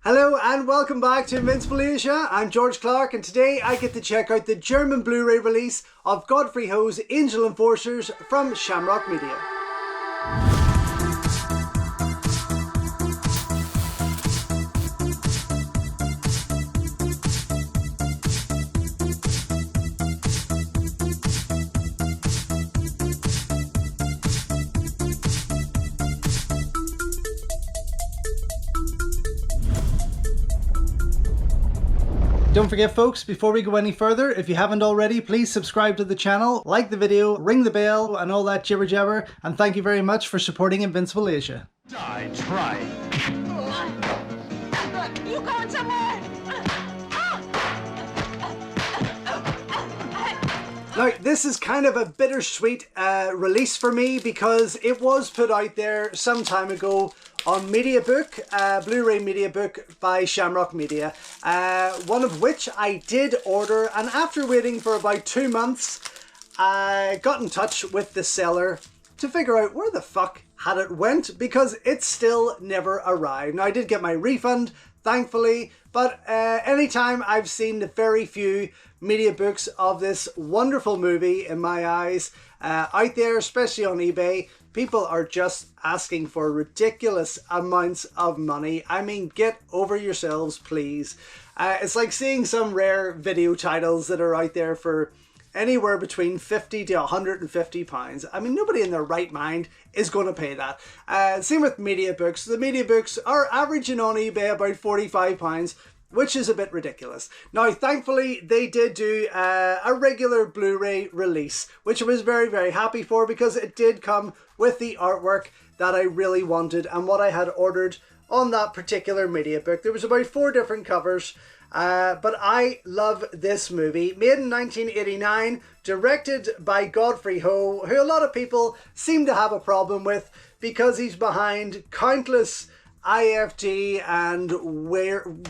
Hello and welcome back to Invincible Asia. I'm George Clark and today I get to check out the German Blu-ray release of Godfrey Ho's Angel Enforcers from Shamrock Media. Don't forget folks, before we go any further, if you haven't already, please subscribe to the channel, like the video, ring the bell and all that jibber jabber, and thank you very much for supporting Invincible Asia. Die trying. You going somewhere? Now, this is kind of a bittersweet release for me because it was put out there some time ago on Mediabook, Blu-ray Mediabook by Shamrock Media, one of which I did order, and after waiting for about 2 months, I got in touch with the seller to figure out where the fuck had it went, because it still never arrived. Now, I did get my refund, thankfully, but anytime I've seen the very few Mediabooks of this wonderful movie, in my eyes, out there, especially on eBay, people are just asking for ridiculous amounts of money. I mean, get over yourselves, please. It's like seeing some rare video titles that are out there for anywhere between 50 to 150 pounds. I mean, nobody in their right mind is going to pay that. Same with Mediabooks. The Mediabooks are averaging on eBay about 45 pounds, which is a bit ridiculous. Now, thankfully, they did do a regular Blu-ray release, which I was very, very happy for because it did come with the artwork that I really wanted and what I had ordered on that particular Mediabook. There was about 4 different covers, but I love this movie. Made in 1989, directed by Godfrey Ho, who a lot of people seem to have a problem with because he's behind countless IFG and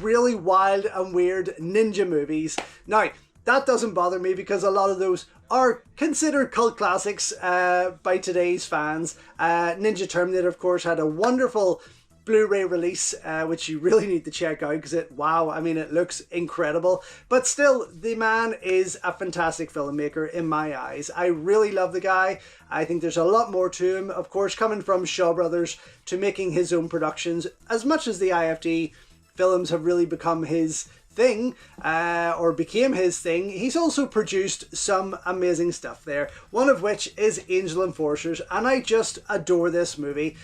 really wild and weird ninja movies. Now, that doesn't bother me because a lot of those are considered cult classics by today's fans. Ninja Terminator, of course, had a wonderful Blu-ray release, which you really need to check out because wow, I mean, it looks incredible. But still, the man is a fantastic filmmaker in my eyes. I really love the guy. I think there's a lot more to him, of course, coming from Shaw Brothers to making his own productions. As much as the IFD films have really become his thing, or became his thing, he's also produced some amazing stuff there, one of which is Angel Enforcers, and I just adore this movie.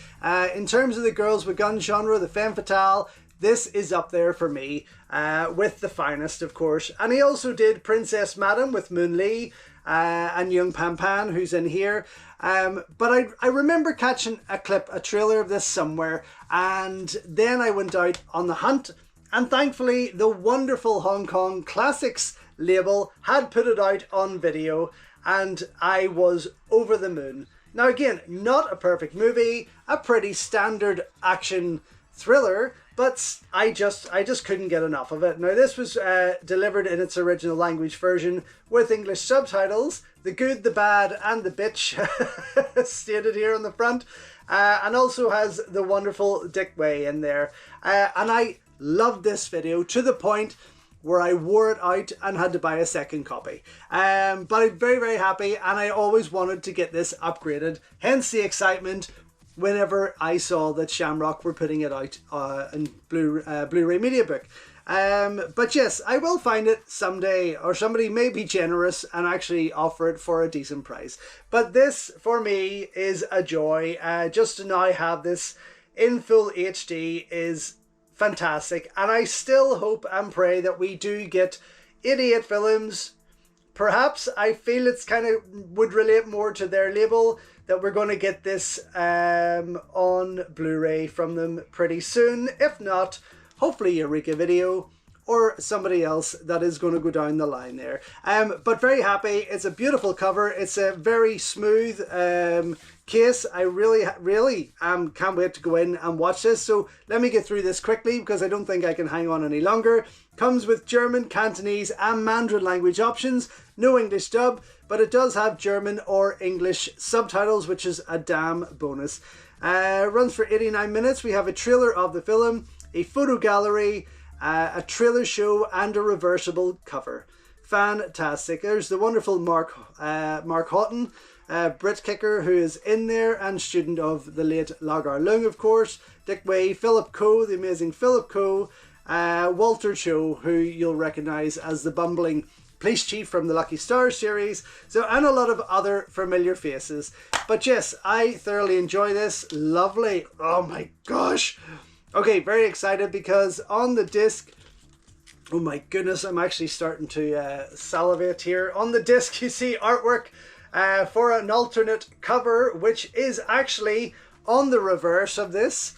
In terms of the girls with guns genre, the femme fatale, this is up there for me, with the finest, of course. And he also did Princess Madam with Moon Lee and Yeung Pan Pan, who's in here. But I remember catching a trailer of this somewhere, and then I went out on the hunt. And thankfully, the wonderful Hong Kong Classics label had put it out on video, and I was over the moon. Now again, not a perfect movie, a pretty standard action thriller, but I just couldn't get enough of it. Now, this was delivered in its original language version with English subtitles, the good, the bad, and the bitch stated here on the front, and also has the wonderful Dick Way in there. And I loved this video to the point where I wore it out and had to buy a second copy. But I'm very, very happy, and I always wanted to get this upgraded, hence the excitement whenever I saw that Shamrock were putting it out in Blu-ray Mediabook. But yes, I will find it someday, or somebody may be generous and actually offer it for a decent price. But this, for me, is a joy. Just to now have this in full HD is fantastic, and I still hope and pray that we do get 88 films. Perhaps I feel it's kind of would relate more to their label, that we're going to get this on Blu-ray from them pretty soon. If not, hopefully Eureka Video or somebody else that is going to go down the line there. But very happy. It's a beautiful cover. It's a very smooth case. I really can't wait to go in and watch this. So let me get through this quickly because I don't think I can hang on any longer. Comes with German, Cantonese and Mandarin language options. No English dub, but it does have German or English subtitles, which is a damn bonus. Runs for 89 minutes. We have a trailer of the film, a photo gallery, a trailer show, and a reversible cover. Fantastic. There's the wonderful Mark Houghton, Brit kicker, who is in there, and student of the late Lagar Leung, of course. Dick Way, Philip Coe, the amazing Philip Coe, Walter Cho, who you'll recognise as the bumbling police chief from the Lucky Stars series, so, and a lot of other familiar faces. But yes, I thoroughly enjoy this. Lovely. Oh my gosh. Okay, very excited because on the disc, oh my goodness, I'm actually starting to salivate here. On the disc, you see artwork for an alternate cover, which is actually on the reverse of this,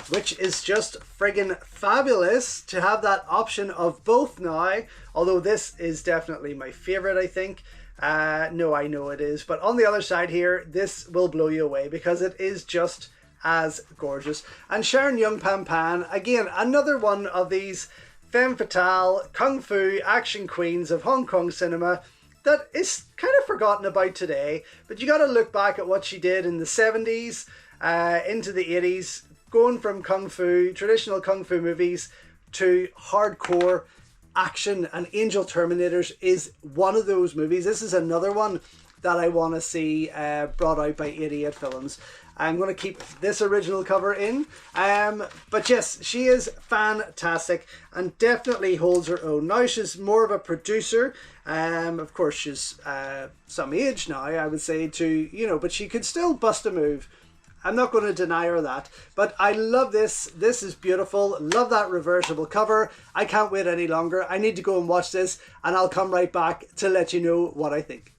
which is just friggin' fabulous to have that option of both now. Although this is definitely my favorite, I think. No, I know it is. But on the other side here, this will blow you away because it is just as gorgeous. And Sharon Yeung Pan Pan, again, another one of these femme fatale, kung fu action queens of Hong Kong cinema that is kind of forgotten about today. But you got to look back at what she did in the 70s into the 80s. Going from kung fu, traditional kung fu movies, to hardcore action, and Angel Terminators is one of those movies. This is another one that I want to see brought out by 88 Films. I'm going to keep this original cover in. But yes, she is fantastic and definitely holds her own. Now she's more of a producer. Of course, she's some age now, I would say, but she could still bust a move. I'm not going to deny her that, but I love this. This is beautiful. Love that reversible cover. I can't wait any longer. I need to go and watch this, and I'll come right back to let you know what I think.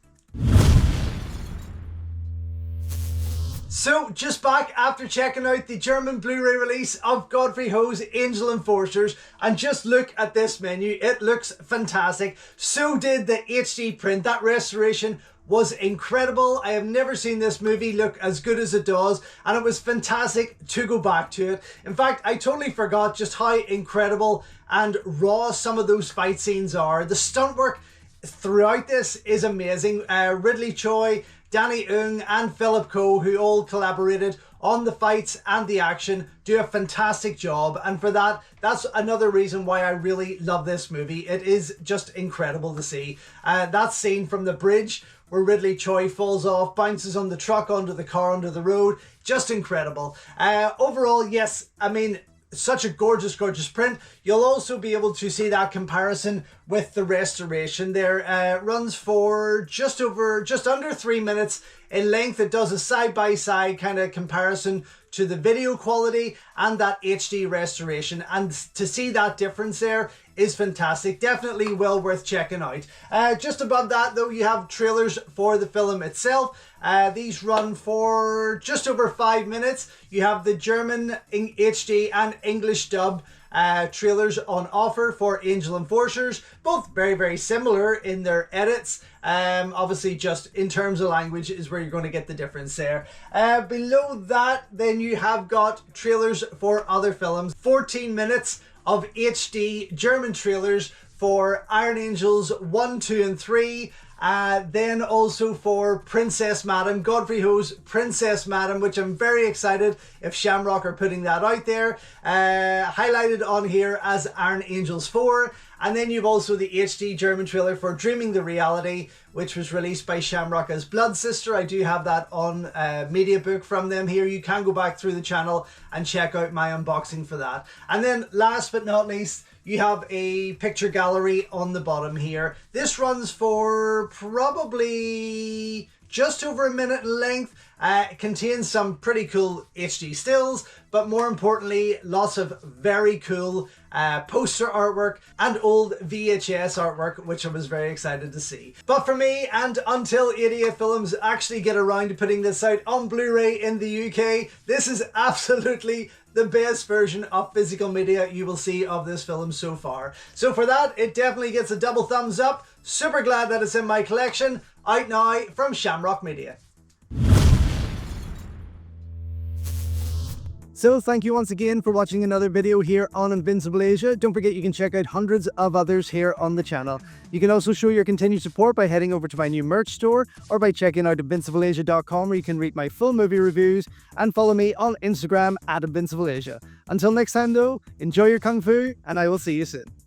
So, just back after checking out the German Blu-ray release of Godfrey Ho's Angel Enforcers, and just look at this menu. It looks fantastic. So did the HD print. That restoration was incredible. I have never seen this movie look as good as it does, and it was fantastic to go back to it. In fact, I totally forgot just how incredible and raw some of those fight scenes are. The stunt work throughout this is amazing. Ridley Choi, Danny Eung, and Philip Coe, who all collaborated on the fights and the action, do a fantastic job, and for that, that's another reason why I really love this movie. It is just incredible to see. That scene from the bridge where Ridley Choi falls off, bounces on the truck, onto the car, onto the road, just incredible. Overall, yes, I mean, such a gorgeous, gorgeous print. You'll also be able to see that comparison with the restoration there. Runs for just under 3 minutes in length. It does a side-by-side kind of comparison to the video quality and that HD restoration, and to see that difference there is fantastic. Definitely well worth checking out. Just above that though, you have trailers for the film itself. These run for just over 5 minutes. You have the German HD and English dub trailers on offer for Angel Enforcers, both very, very similar in their edits. Obviously just in terms of language is where you're going to get the difference there. Below that then you have got trailers for other films. 14 minutes of HD German trailers for Iron Angels 1, 2 and 3. Then also for Princess Madam, Godfrey Ho's Princess Madam, which I'm very excited if Shamrock are putting that out there. Highlighted on here as Iron Angels 4. And then you've also the HD German trailer for Dreaming the Reality, which was released by Shamrock as Blood Sister. I do have that on media book from them here. You can go back through the channel and check out my unboxing for that. And then last but not least, you have a picture gallery on the bottom here. This runs for probably just over a minute in length. It contains some pretty cool HD stills, but more importantly, lots of very cool poster artwork and old VHS artwork, which I was very excited to see. But for me, and until 88 Films actually get around to putting this out on Blu-ray in the UK, this is absolutely the best version of physical media you will see of this film so far. So for that, it definitely gets a double thumbs up. Super glad that it's in my collection, out now from Shamrock Media. So thank you once again for watching another video here on Invincible Asia. Don't forget you can check out hundreds of others here on the channel. You can also show your continued support by heading over to my new merch store or by checking out invincibleasia.com, where you can read my full movie reviews and follow me on Instagram at Invincible Asia. Until next time though, enjoy your Kung Fu and I will see you soon.